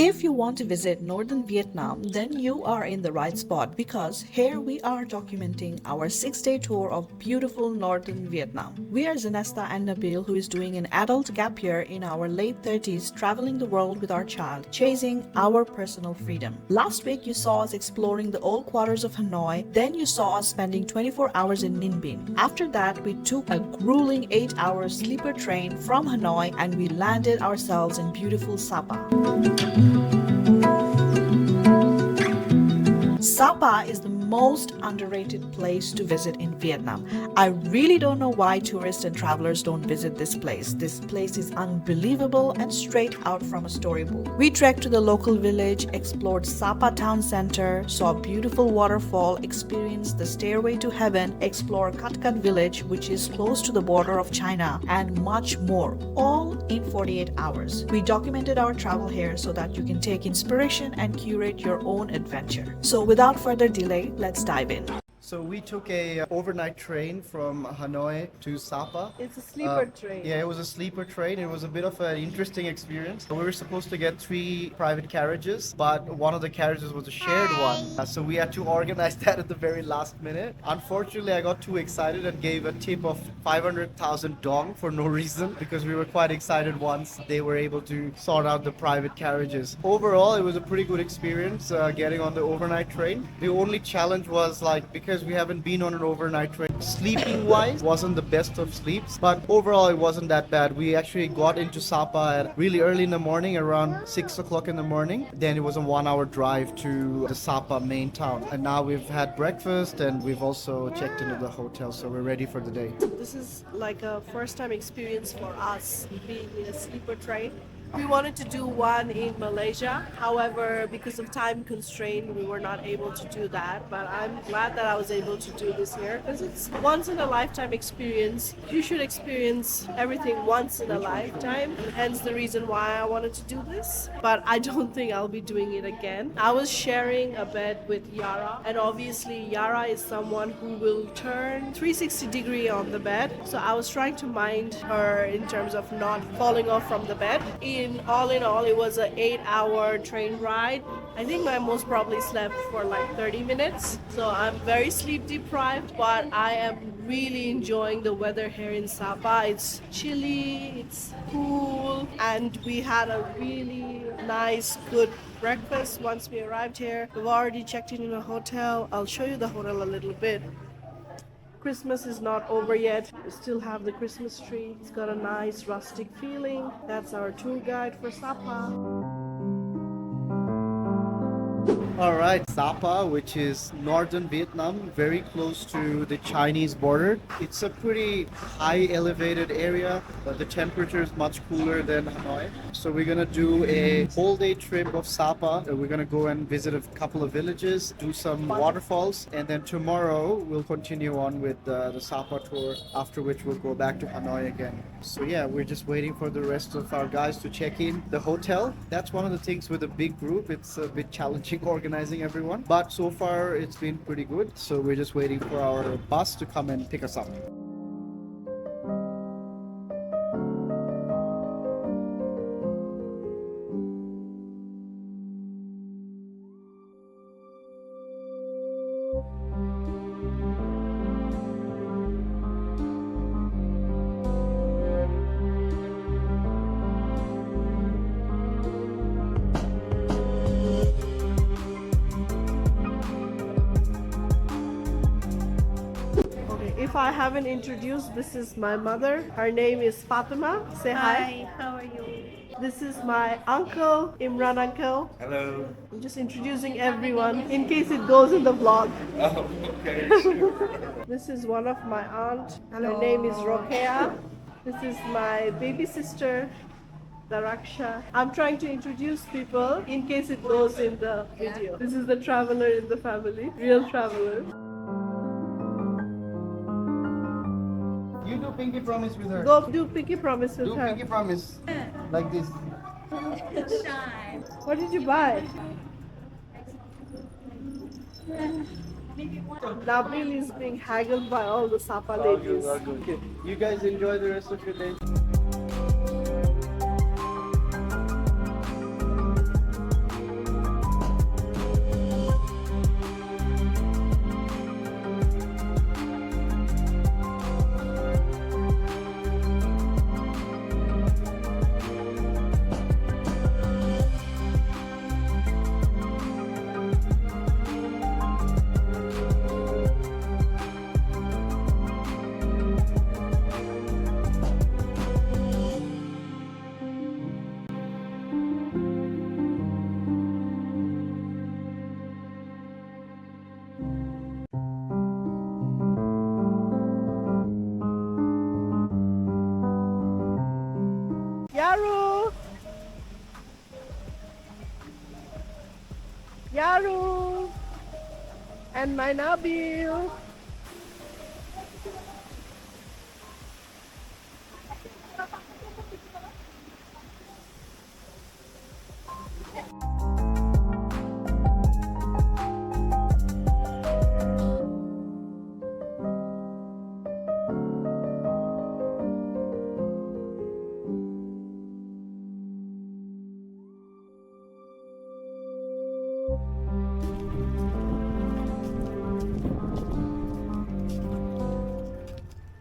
If you want to visit northern Vietnam, then you are in the right spot because here we are documenting our 6-day tour of beautiful northern Vietnam. We are Zenesta and Nabeel, who is doing an adult gap year in our late 30s, traveling the world with our child, chasing our personal freedom. Last week you saw us exploring the old quarters of Hanoi, then you saw us spending 24 hours in Ninh Binh. After that, we took a grueling 8-hour sleeper train from Hanoi and we landed ourselves in beautiful SAPA. SAPA is the most underrated place to visit in Vietnam. I really don't know why tourists and travelers don't visit this place. This place is unbelievable and straight out from a storybook. We trekked to the local village, explored SAPA town center, saw a beautiful waterfall, experienced the stairway to heaven, explored Katt Village, which is close to the border of China, and much more, all in 48 hours. We documented our travel here so that you can take inspiration and curate your own adventure. So without further delay, let's dive in. So we took a overnight train from Hanoi to Sapa. It's a sleeper train. Yeah, it was a sleeper train. It was a bit of an interesting experience. We were supposed to get 3 private carriages, but one of the carriages was a shared one. So we had to organize that at the very last minute. Unfortunately, I got too excited and gave a tip of 500,000 dong for no reason because we were quite excited once they were able to sort out the private carriages. Overall, it was a pretty good experience getting on the overnight train. The only challenge was because we haven't been on an overnight train, sleeping wise wasn't the best of sleeps, but overall it wasn't that bad. We actually got into Sapa at really early in the morning, around 6 o'clock in the morning. Then it was a 1-hour drive to the Sapa main town, and now we've had breakfast and we've also checked into the hotel, so we're ready for the day. This is like a first time experience for us being in a sleeper train. We wanted to do one in Malaysia. However, because of time constraint, we were not able to do that. But I'm glad that I was able to do this here because it's once in a lifetime experience. You should experience everything once in a lifetime. Hence the reason why I wanted to do this. But I don't think I'll be doing it again. I was sharing a bed with Yara, and obviously Yara is someone who will turn 360 degree on the bed. So I was trying to mind her in terms of not falling off from the bed. In all, it was an 8-hour train ride. I think I most probably slept for like 30 minutes. So I'm very sleep deprived, but I am really enjoying the weather here in Sapa. It's chilly, it's cool, and we had a really nice, good breakfast once we arrived here. We've already checked in a hotel. I'll show you the hotel a little bit. Christmas is not over yet. We still have the Christmas tree. It's got a nice rustic feeling. That's our tour guide for Sapa. Alright, Sapa, which is northern Vietnam, very close to the Chinese border. It's a pretty high elevated area, but the temperature is much cooler than Hanoi. So we're gonna do a whole day trip of Sapa. We're gonna go and visit a couple of villages, do some waterfalls, and then tomorrow we'll continue on with the Sapa tour, after which we'll go back to Hanoi again. So yeah, we're just waiting for the rest of our guys to check in the hotel. That's one of the things with a big group. It's a bit challenging organizing everyone, but so far it's been pretty good. So we're just waiting for our bus to come and pick us up. If I haven't introduced, this is my mother. Her name is Fatima. Say hi. Hi, how are you? This is my uncle, Imran uncle. Hello. I'm just introducing everyone in case it goes in the vlog. Oh, okay. This is one of my aunt. Her name is Rokeya. This is my baby sister, Daraksha. I'm trying to introduce people in case it goes in the video. This is the traveler in the family, real traveler. You do pinky promise with her. Go do pinky promise with Do her. pinky promise. Like this. Shy. What did you buy? Nabeel is being haggled by all the Sapa ladies. Okay. You guys enjoy the rest of your day. Yaru and my Nabeel.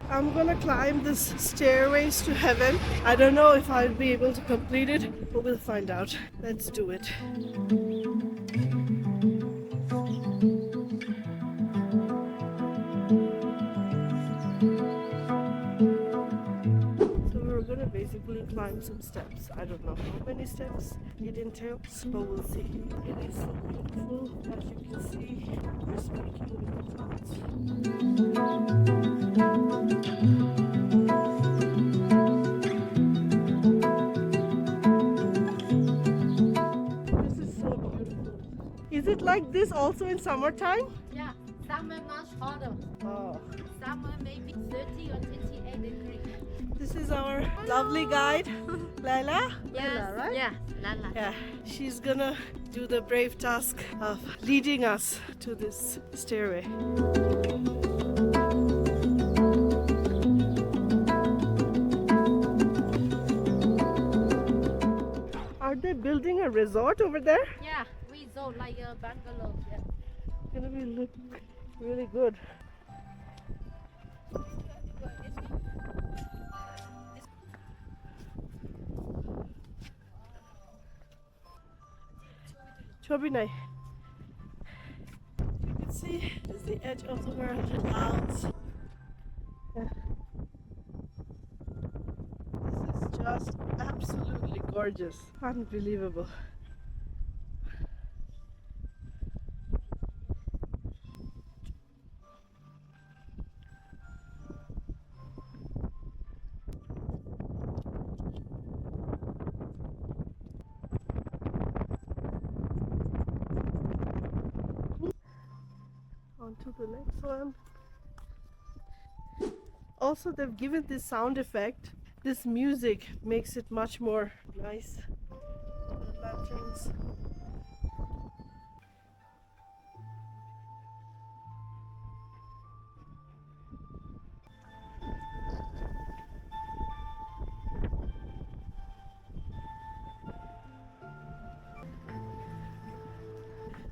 I'm gonna climb this stairways to heaven. I don't know if I'll be able to complete it, but we'll find out. Let's do it. So we're gonna basically climb some steps. I don't know how many steps it entails, but we'll see. It is so beautiful, as you can see. We're speaking with the clouds. This is so beautiful. Is it like this also in summertime? Yeah, summer much hotter. Oh. Summer maybe 30 or 28 degrees. This is our lovely guide, Laila. Yes, right? yeah, Lala. Yeah, she's gonna do the brave task of leading us to this stairway. Are they building a resort over there? Yeah, we saw like a bungalow. Yeah. It's gonna be look really good. Chobinai. You can see it's the edge of the world, the clouds. Yeah. This is just absolutely gorgeous. Unbelievable. On to the next one. Also, they've given this sound effect. This music makes it much more nice. The lanterns.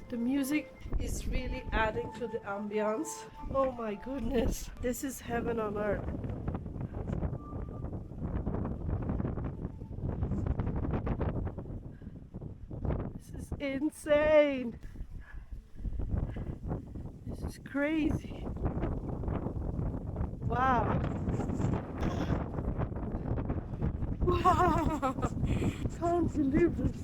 The music is really adding to the ambience. Oh my goodness, this is heaven on earth. This is insane. This is crazy. Wow. Wow. Can't believe this.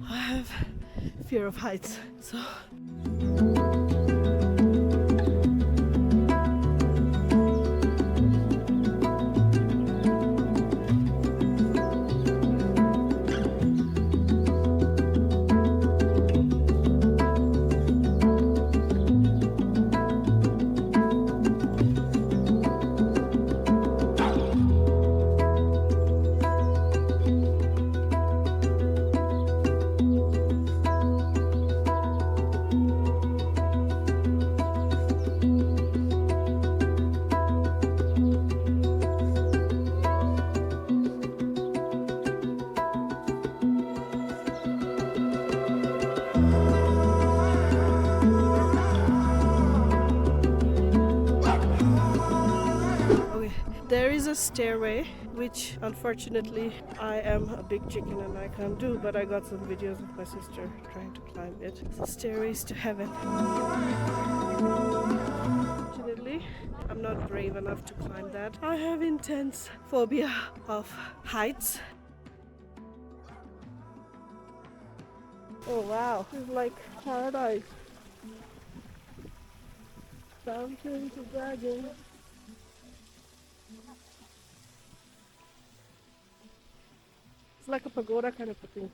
I have fear of heights, so there is a stairway, which unfortunately I am a big chicken and I can't do, but I got some videos of my sister trying to climb it. It's the stairways to heaven. Unfortunately, I'm not brave enough to climb that. I have intense phobia of heights. Oh wow, it's like paradise. Fountain to dragon. It's like a pagoda kind of a thing.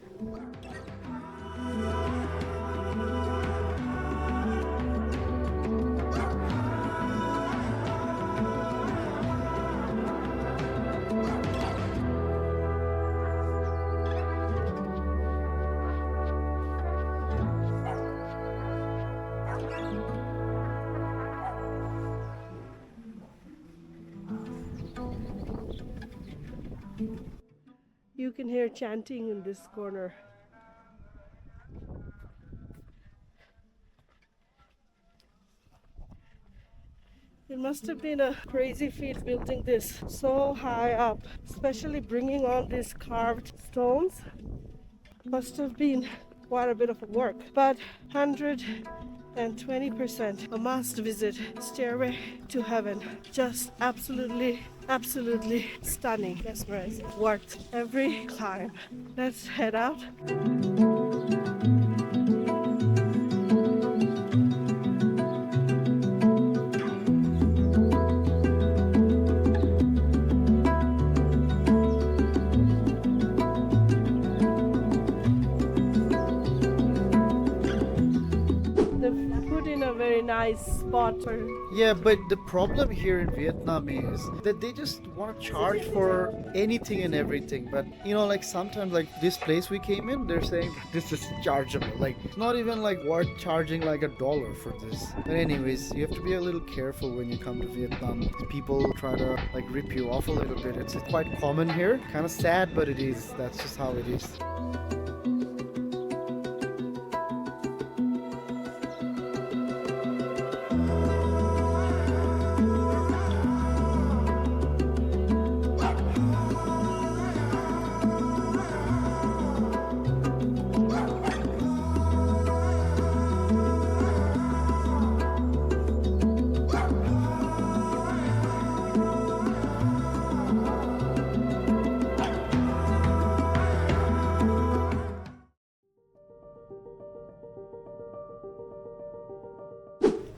You can hear chanting in this corner. It must have been a crazy feat building this so high up, especially bringing on these carved stones. Must have been quite a bit of work, but 120% a must visit. Stairway to heaven. Just absolutely, absolutely stunning. Mesmerizing. Worth every climb. Let's head out. They've put in a very nice spot for. Yeah, but the problem here in Vietnam is that they just want to charge for anything and everything. But you know, like sometimes, like this place we came in, they're saying this is chargeable. Like it's not even like worth charging like $1 for this. But anyways, you have to be a little careful when you come to Vietnam. People try to like rip you off a little bit. It's quite common here. Kind of sad, but it is. That's just how it is.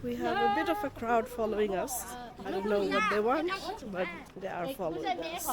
We have a bit of a crowd following us. I don't know what they want, but they are following us.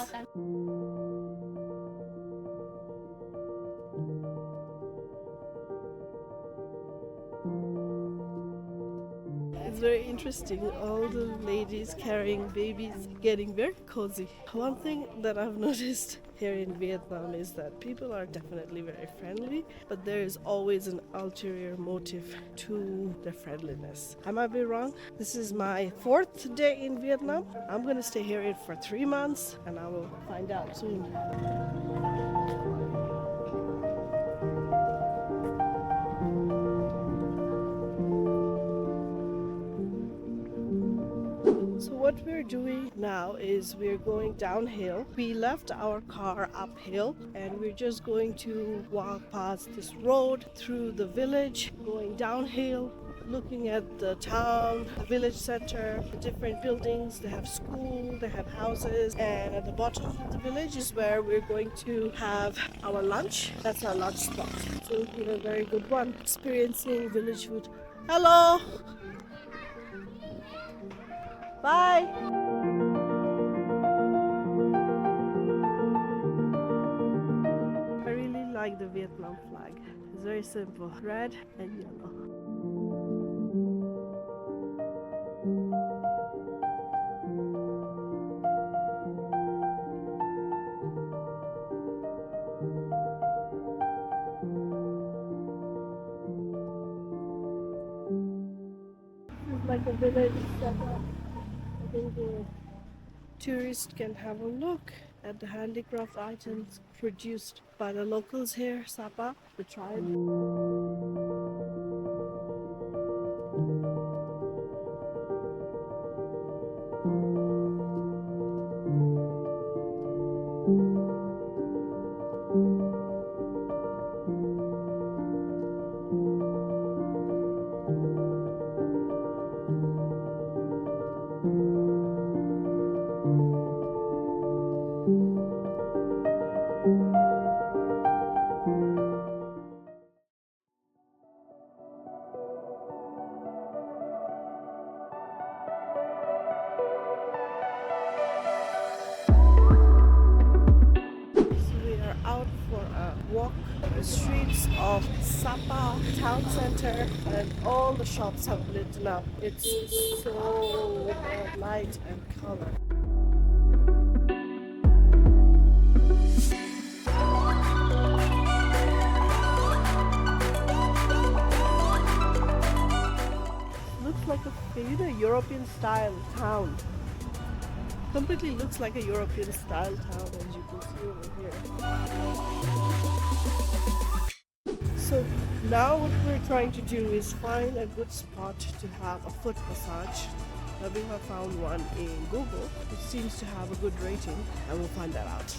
It's very interesting. All the ladies carrying babies, getting very cozy. One thing that I've noticed here in Vietnam is that people are definitely very friendly, but there is always an ulterior motive to their friendliness. I might be wrong. This is my 4th day in Vietnam. I'm going to stay here for 3 months, and I will find out soon. So what we're doing now is we're going downhill. We left our car uphill and we're just going to walk past this road through the village, going downhill, looking at the town, the village center, the different buildings. They have school, they have houses, and at the bottom of the village is where we're going to have our lunch. That's our lunch spot. So it'll be a very good one, experiencing village food. Hello! Bye! I really like the Vietnam flag. It's very simple, red and yellow. It's like a village setup. I think the tourists can have a look at the handicraft items produced by the locals here, SAPA, the tribe. the streets of SAPA town center, and all the shops have lit up. It's so light and color. Looks like a European style town. Completely looks like a European style town, as you can see over here. So now what we're trying to do is find a good spot to have a foot massage. Nabeel have found one in Google. It seems to have a good rating, and we'll find that out.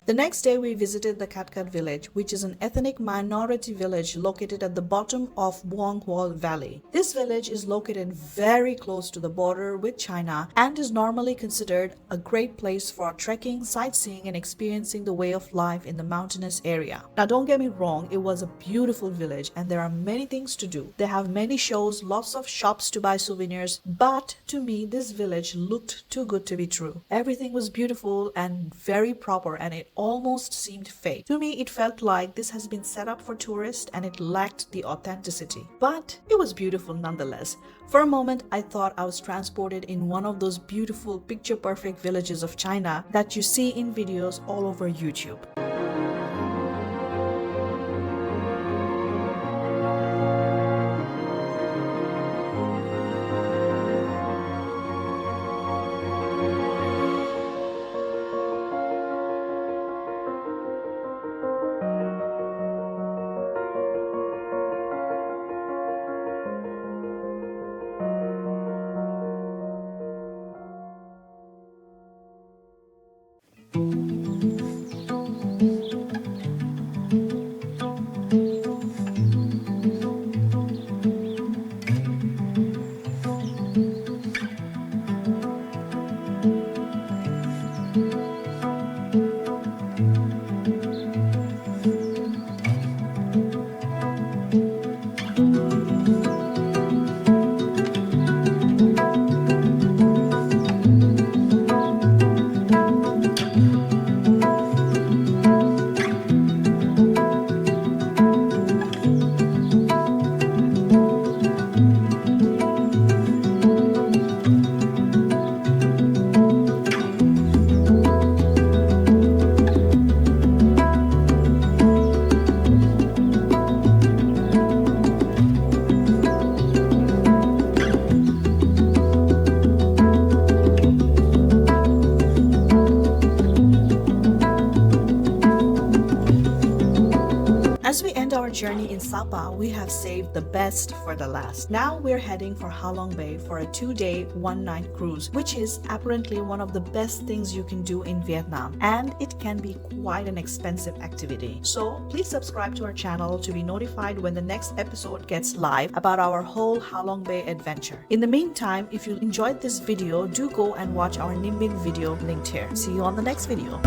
The next day we visited the Katt Village, which is an ethnic minority village located at the bottom of Huanghua Valley. This village is located very close to the border with China and is normally considered a great place for trekking, sightseeing and experiencing the way of life in the mountainous area. Now don't get me wrong, it was a beautiful village and there are many things to do. They have many shows, lots of shops to buy souvenirs, but to me this village looked too good to be true. Everything was beautiful and very proper, and it almost seemed fake. To me, it felt like this has been set up for tourists and it lacked the authenticity. But it was beautiful nonetheless. For a moment, I thought I was transported in one of those beautiful picture-perfect villages of China that you see in videos all over YouTube. As we end our journey in SAPA, we have saved the best for the last. Now we're heading for Halong Bay for a 2-day, 1-night cruise, which is apparently one of the best things you can do in Vietnam, and it can be quite an expensive activity. So please subscribe to our channel to be notified when the next episode gets live about our whole Halong Bay adventure. In the meantime, if you enjoyed this video, do go and watch our Ninh Binh video linked here. See you on the next video.